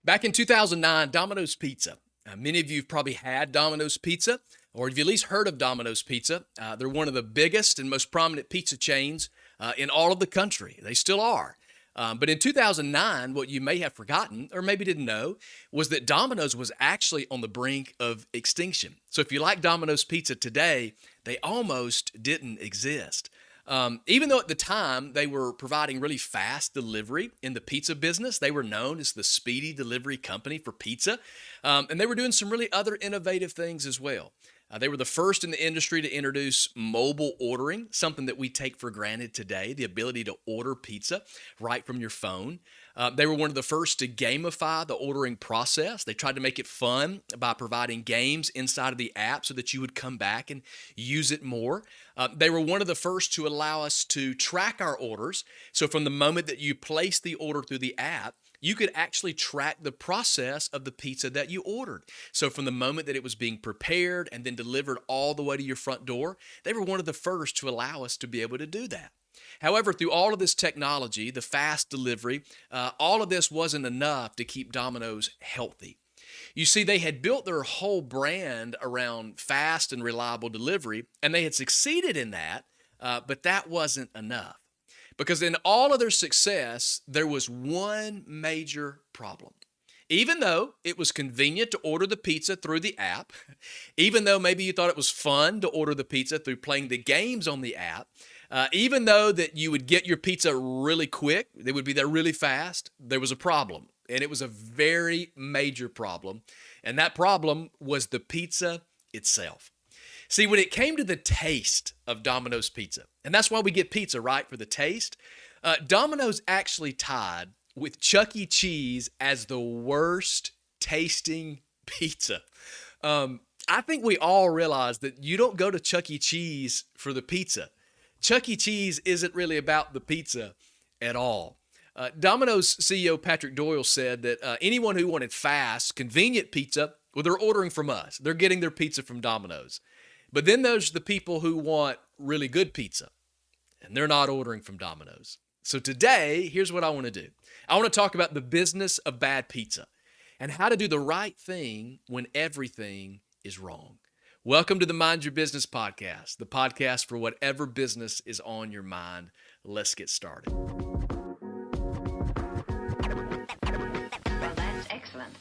Back in 2009, Domino's Pizza. Many of you have probably had Domino's Pizza, or you've at least heard of Domino's Pizza. They're one of the biggest and most prominent pizza chains in all of the country. They still are. But in 2009, what you may have forgotten, or maybe didn't know, was that Domino's was actually on the brink of extinction. So if you like Domino's Pizza today, they almost didn't exist. Even though at the time they were providing really fast delivery in the pizza business, they were known as the speedy delivery company for pizza, and they were doing some really other innovative things as well. They were the first in the industry to introduce mobile ordering, something that we take for granted today, the ability to order pizza right from your phone. They were one of the first to gamify the ordering process. They tried to make it fun by providing games inside of the app so that you would come back and use it more. They were one of the first to allow us to track our orders. So from the moment that you place the order through the app, you could actually track the process of the pizza that you ordered. So from the moment that it was being prepared and then delivered all the way to your front door, they were one of the first to allow us to be able to do that. However, through all of this technology, the fast delivery, all of this wasn't enough to keep Domino's healthy. You see, they had built their whole brand around fast and reliable delivery, and they had succeeded in that, but that wasn't enough. Because in all of their success, there was one major problem. Even though it was convenient to order the pizza through the app, even though maybe you thought it was fun to order the pizza through playing the games on the app, even though that you would get your pizza really quick, they would be there really fast, there was a problem. And it was a very major problem. And that problem was the pizza itself. See, when it came to the taste of Domino's Pizza, and that's why we get pizza, right, for the taste, Domino's actually tied with Chuck E. Cheese as the worst tasting pizza. I think we all realize that you don't go to Chuck E. Cheese for the pizza. Chuck E. Cheese isn't really about the pizza at all. Domino's CEO Patrick Doyle said that anyone who wanted fast, convenient pizza, well, they're ordering from us. They're getting their pizza from Domino's. But then there's the people who want really good pizza, and they're not ordering from Domino's. So today, here's what I want to do. I want to talk about the business of bad pizza and how to do the right thing when everything is wrong. Welcome to the Mind Your Business podcast, the podcast for whatever business is on your mind. Let's get started. Well, that's excellent.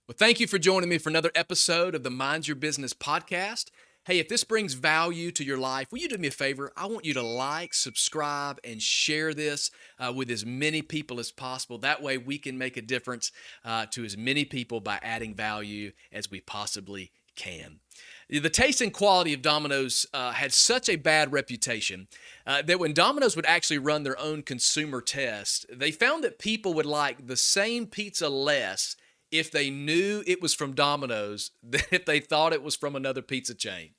Well, thank you for joining me for another episode of the Mind Your Business podcast. Hey, if this brings value to your life, will you do me a favor? I want you to like, subscribe, and share this with as many people as possible. That way we can make a difference to as many people by adding value as we possibly can. The taste and quality of Domino's had such a bad reputation that when Domino's would actually run their own consumer test, they found that people would like the same pizza less if they knew it was from Domino's than if they thought it was from another pizza chain.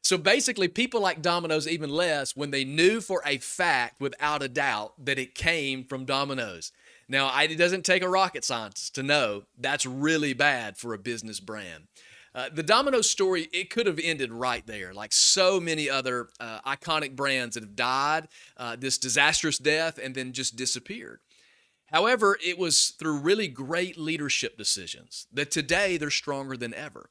So basically, people like Domino's even less when they knew for a fact, without a doubt, that it came from Domino's. Now, it doesn't take a rocket scientist to know that's really bad for a business brand. The Domino's story, it could have ended right there, like so many other iconic brands that have died this disastrous death and then just disappeared. However, it was through really great leadership decisions that today they're stronger than ever.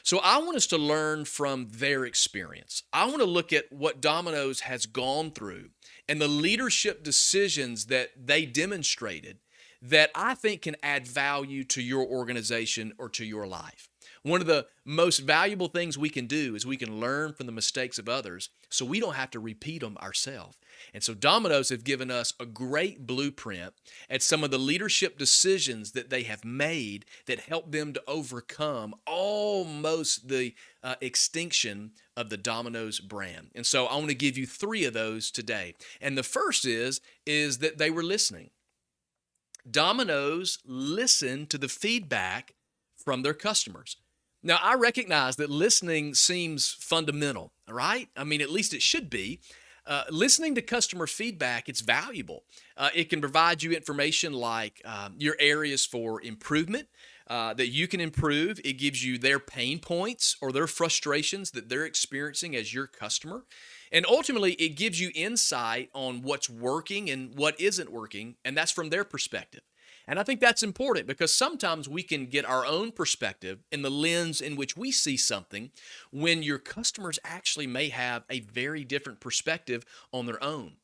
So I want us to learn from their experience. I want to look at what Domino's has gone through and the leadership decisions that they demonstrated that I think can add value to your organization or to your life. One of the most valuable things we can do is we can learn from the mistakes of others so we don't have to repeat them ourselves. And so Domino's have given us a great blueprint at some of the leadership decisions that they have made that help them to overcome almost the extinction of the Domino's brand. And so I want to give you 3 of those today. And the first is that they were listening. Domino's listened to the feedback from their customers. Now, I recognize that listening seems fundamental, right? I mean, at least it should be. Listening to customer feedback, it's valuable. It can provide you information like your areas for improvement that you can improve. It gives you their pain points or their frustrations that they're experiencing as your customer. And ultimately, it gives you insight on what's working and what isn't working, and that's from their perspective. And I think that's important because sometimes we can get our own perspective in the lens in which we see something when your customers actually may have a very different perspective on their own.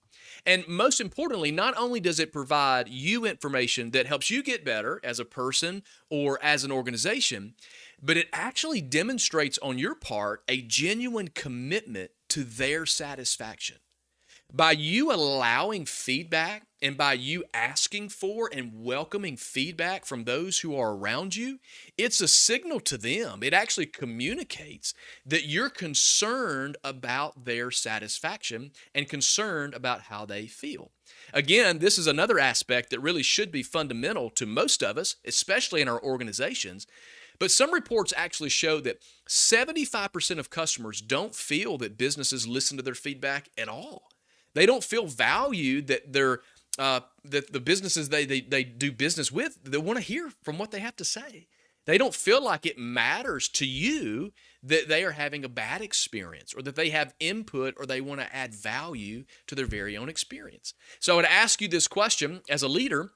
And most importantly, not only does it provide you information that helps you get better as a person or as an organization, but it actually demonstrates on your part a genuine commitment to their satisfaction. By you allowing feedback and by you asking for and welcoming feedback from those who are around you, it's a signal to them. It actually communicates that you're concerned about their satisfaction and concerned about how they feel. Again, this is another aspect that really should be fundamental to most of us, especially in our organizations. But some reports actually show that 75% of customers don't feel that businesses listen to their feedback at all. They don't feel valued that that the businesses they do business with, they want to hear from what they have to say. They don't feel like it matters to you that they are having a bad experience or that they have input or they want to add value to their very own experience. So I would ask you this question as a leader: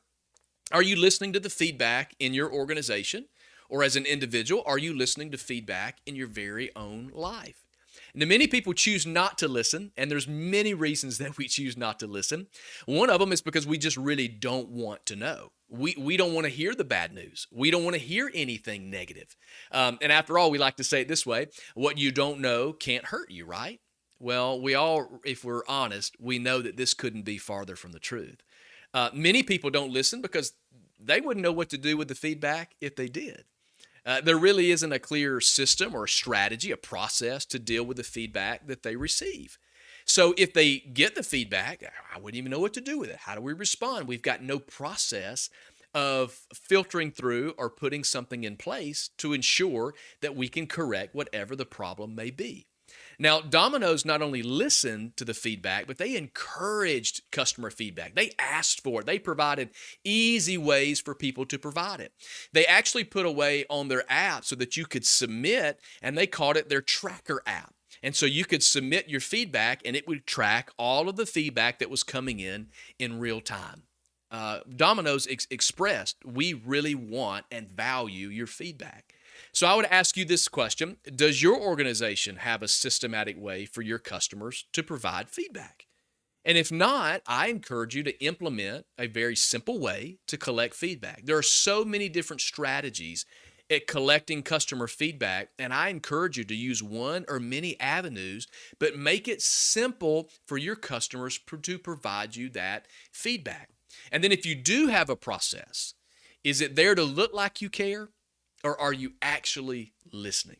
are you listening to the feedback in your organization? Or as an individual, are you listening to feedback in your very own life? Now, many people choose not to listen, and there's many reasons that we choose not to listen. One of them is because we just really don't want to know. We don't want to hear the bad news. We don't want to hear anything negative. And after all, we like to say it this way: what you don't know can't hurt you, right? Well, we all, if we're honest, we know that this couldn't be farther from the truth. Many people don't listen because they wouldn't know what to do with the feedback if they did. There really isn't a clear system or a strategy, a process to deal with the feedback that they receive. So if they get the feedback, I wouldn't even know what to do with it. How do we respond? We've got no process of filtering through or putting something in place to ensure that we can correct whatever the problem may be. Now, Domino's not only listened to the feedback, but they encouraged customer feedback. They asked for it. They provided easy ways for people to provide it. They actually put a way on their app so that you could submit, and they called it their tracker app. And so you could submit your feedback, and it would track all of the feedback that was coming in real time. Domino's expressed, we really want and value your feedback. So I would ask you this question: does your organization have a systematic way for your customers to provide feedback? And if not, I encourage you to implement a very simple way to collect feedback. There are so many different strategies at collecting customer feedback, and I encourage you to use one or many avenues, but make it simple for your customers to provide you that feedback. And then if you do have a process, is it there to look like you care? Or are you actually listening?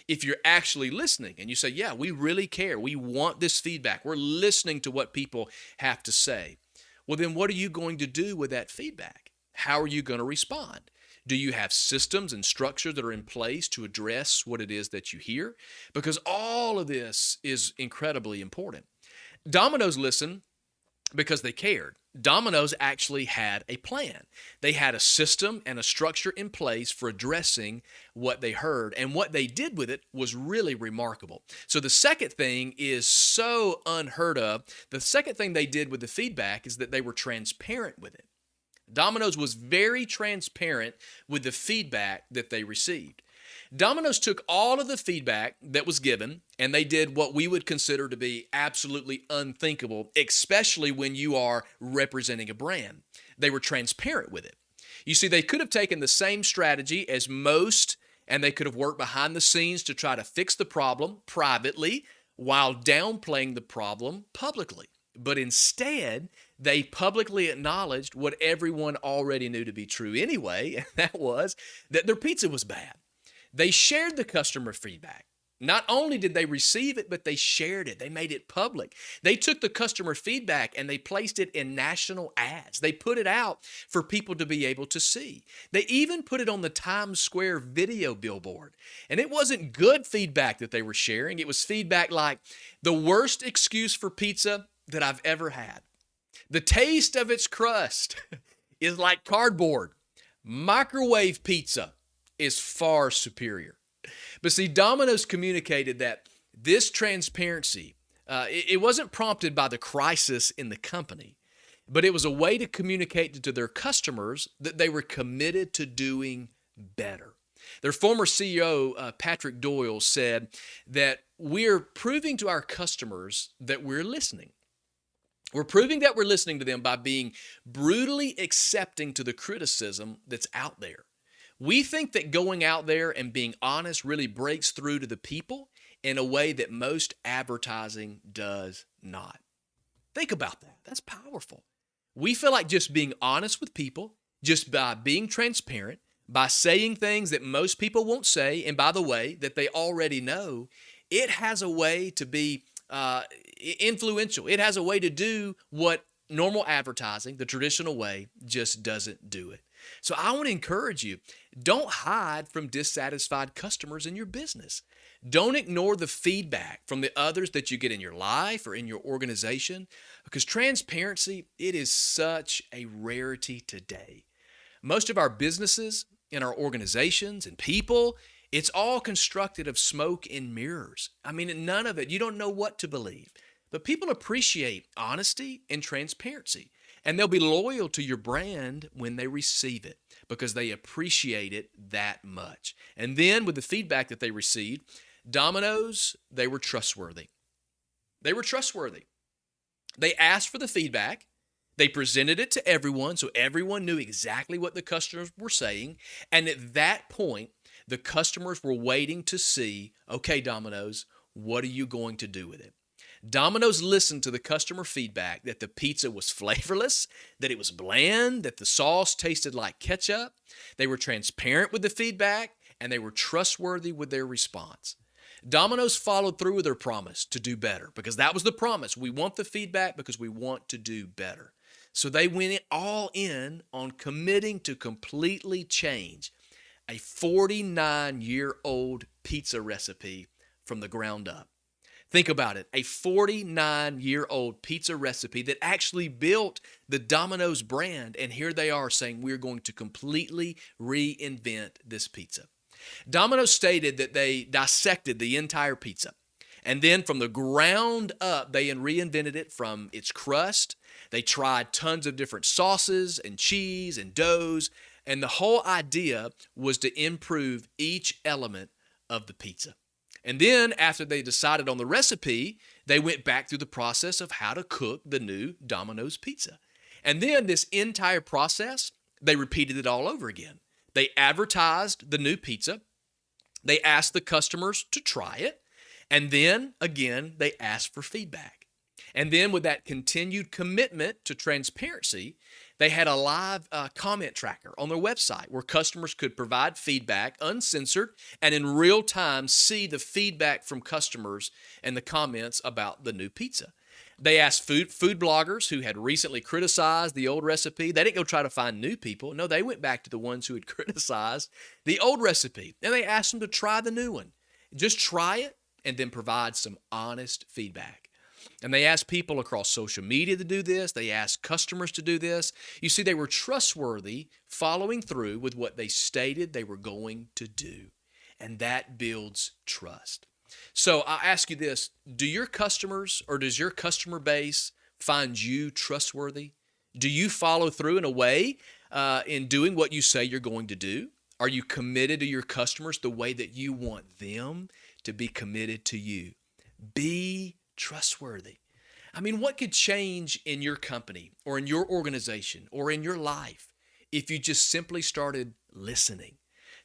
If you're actually listening and you say, yeah, we really care, we want this feedback, we're listening to what people have to say, well, then what are you going to do with that feedback? How are you going to respond? Do you have systems and structures that are in place to address what it is that you hear? Because all of this is incredibly important. Domino's listened because they cared. Domino's actually had a plan. They had a system and a structure in place for addressing what they heard, and what they did with it was really remarkable. So the second thing is so unheard of. The second thing they did with the feedback is that they were transparent with it. Domino's was very transparent with the feedback that they received. Domino's took all of the feedback that was given, and they did what we would consider to be absolutely unthinkable, especially when you are representing a brand. They were transparent with it. You see, they could have taken the same strategy as most, and they could have worked behind the scenes to try to fix the problem privately while downplaying the problem publicly. But instead, they publicly acknowledged what everyone already knew to be true anyway, and that was that their pizza was bad. They shared the customer feedback. Not only did they receive it, but they shared it. They made it public. They took the customer feedback and they placed it in national ads. They put it out for people to be able to see. They even put it on the Times Square video billboard. And it wasn't good feedback that they were sharing. It was feedback like, the worst excuse for pizza that I've ever had. The taste of its crust is like cardboard. Microwave pizza is far superior. But see, Domino's communicated that this transparency It wasn't prompted by the crisis in the company, but it was a way to communicate to their customers that they were committed to doing better. Their former CEO, Patrick Doyle, said that we're proving to our customers that we're listening. We're proving that we're listening to them by being brutally accepting to the criticism that's out there. We think that going out there and being honest really breaks through to the people in a way that most advertising does not. Think about that. That's powerful. We feel like just being honest with people, just by being transparent, by saying things that most people won't say, and by the way, that they already know, it has a way to be influential. It has a way to do what normal advertising, the traditional way, just doesn't do it. So I want to encourage you, don't hide from dissatisfied customers in your business. Don't ignore the feedback from the others that you get in your life or in your organization, because transparency, it is such a rarity today. Most of our businesses, in our organizations and people, it's all constructed of smoke and mirrors. I mean, none of it, you don't know what to believe. But people appreciate honesty and transparency, and they'll be loyal to your brand when they receive it because they appreciate it that much. And then with the feedback that they received, Domino's, they were trustworthy. They were trustworthy. They asked for the feedback. They presented it to everyone, so everyone knew exactly what the customers were saying. And at that point, the customers were waiting to see, okay, Domino's, what are you going to do with it? Domino's listened to the customer feedback that the pizza was flavorless, that it was bland, that the sauce tasted like ketchup. They were transparent with the feedback, and they were trustworthy with their response. Domino's followed through with their promise to do better, because that was the promise. We want the feedback because we want to do better. So they went all in on committing to completely change a 49-year-old pizza recipe from the ground up. Think about it, a 49-year-old pizza recipe that actually built the Domino's brand, and here they are saying we're going to completely reinvent this pizza. Domino's stated that they dissected the entire pizza, and then from the ground up, they reinvented it from its crust. They tried tons of different sauces and cheese and doughs, and the whole idea was to improve each element of the pizza. And then after they decided on the recipe, they went back through the process of how to cook the new Domino's pizza. And then this entire process, they repeated it all over again. They advertised the new pizza. They asked the customers to try it. And then, again, they asked for feedback. And then with that continued commitment to transparency, they had a live comment tracker on their website where customers could provide feedback uncensored and in real time see the feedback from customers and the comments about the new pizza. They asked food bloggers who had recently criticized the old recipe. They didn't go try to find new people. No, they went back to the ones who had criticized the old recipe, and they asked them to try the new one. Just try it and then provide some honest feedback. And they asked people across social media to do this. They asked customers to do this. You see, they were trustworthy, following through with what they stated they were going to do. And that builds trust. So I ask you this, do your customers or does your customer base find you trustworthy? Do you follow through in a way in doing what you say you're going to do? Are you committed to your customers the way that you want them to be committed to you? Be trustworthy. I mean, what could change in your company or in your organization or in your life if you just simply started listening?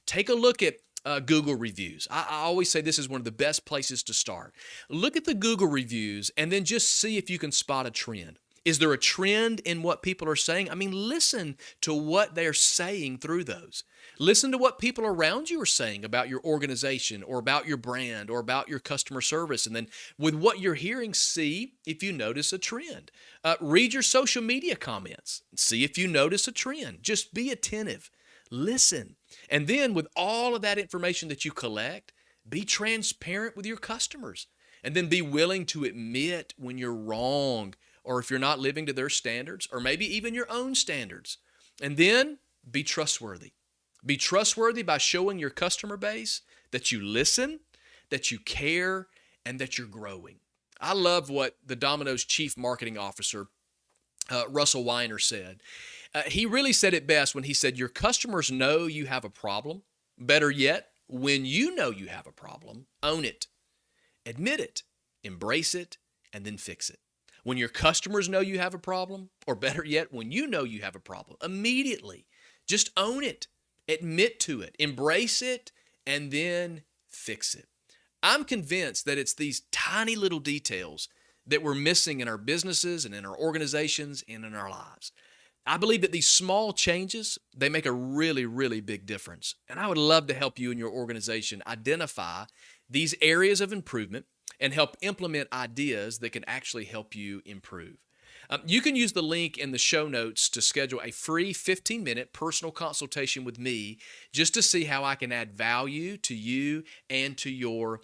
Take a look at Google reviews. I always say this is one of the best places to start. Look at the Google reviews and then just see if you can spot a trend. Is there a trend in what people are saying? I mean, listen to what they're saying through those. Listen to what people around you are saying about your organization or about your brand or about your customer service. And then with what you're hearing, see if you notice a trend. Read your social media comments. See if you notice a trend. Just be attentive. Listen. And then with all of that information that you collect, be transparent with your customers. And then be willing to admit when you're wrong or if you're not living to their standards or maybe even your own standards. And then be trustworthy. Be trustworthy by showing your customer base that you listen, that you care, and that you're growing. I love what the Domino's chief marketing officer, Russell Weiner, said. He really said it best when he said, your customers know you have a problem. Better yet, when you know you have a problem, own it, admit it, embrace it, and then fix it. When your customers know you have a problem, or better yet, when you know you have a problem, immediately just own it, admit to it, embrace it, and then fix it. I'm convinced that it's these tiny little details that we're missing in our businesses and in our organizations and in our lives. I believe that these small changes, they make a really, really big difference. And I would love to help you and your organization identify these areas of improvement and help implement ideas that can actually help you improve. You can use the link in the show notes to schedule a free 15-minute personal consultation with me just to see how I can add value to you and to your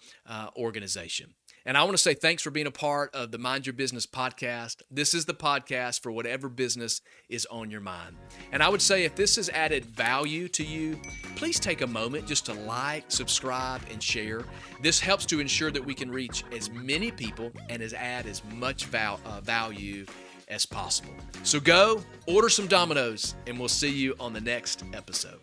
organization. And I want to say thanks for being a part of the Mind Your Business podcast. This is the podcast for whatever business is on your mind. And I would say if this has added value to you, please take a moment just to like, subscribe, and share. This helps to ensure that we can reach as many people and add as much value as possible. So go order some Domino's, and we'll see you on the next episode.